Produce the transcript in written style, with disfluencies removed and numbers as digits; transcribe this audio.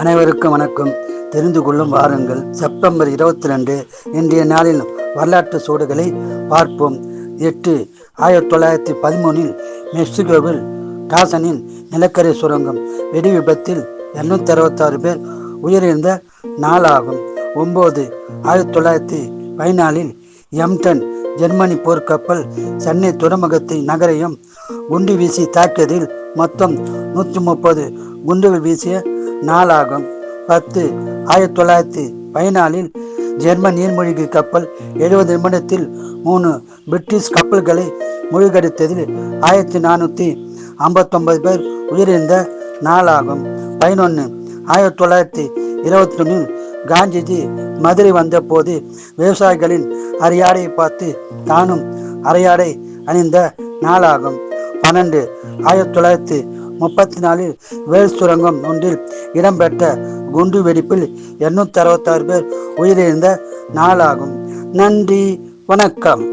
அனைவருக்கும் வணக்கம். தெரிந்து கொள்ளும் வாருங்கள். செப்டம்பர் 22 இன்றைய நாளில் வரலாற்று சூடுகளை பார்ப்போம். 8/1913 மெக்சிகோவில் டாசனின் நிலக்கரி சுரங்கம் வெடி விபத்தில் 266 பேர் உயிரிழந்த நாளாகும். 9/1914 எம்டன் ஜெர்மனி போர்க்கப்பல் சென்னை துறைமுகத்தை நகரையும் குண்டு வீசி தாக்கியதில் மொத்தம் 130 குண்டுகள் வீசிய நாளாகும். 10/1914 ஜெர்மன் நீர்மூழ்கி கப்பல் 70 நிமிடத்தில் 3 பிரிட்டிஷ் கப்பல்களை மூழ்கடித்ததில் 1459 பேர் உயிரிழந்த நாளாகும். 11/1921 காந்திஜி மதுரை வந்த போது விவசாயிகளின் அரையாடையை பார்த்து தானும் அரையாடை அணிந்த நாளாகும். 12/1934 வேல் சுரங்கம் ஒன்றில் இடம்பெற்ற குண்டு வெடிப்பில் 266 பேர் உயிரிழந்த நாளாகும். நன்றி, வணக்கம்.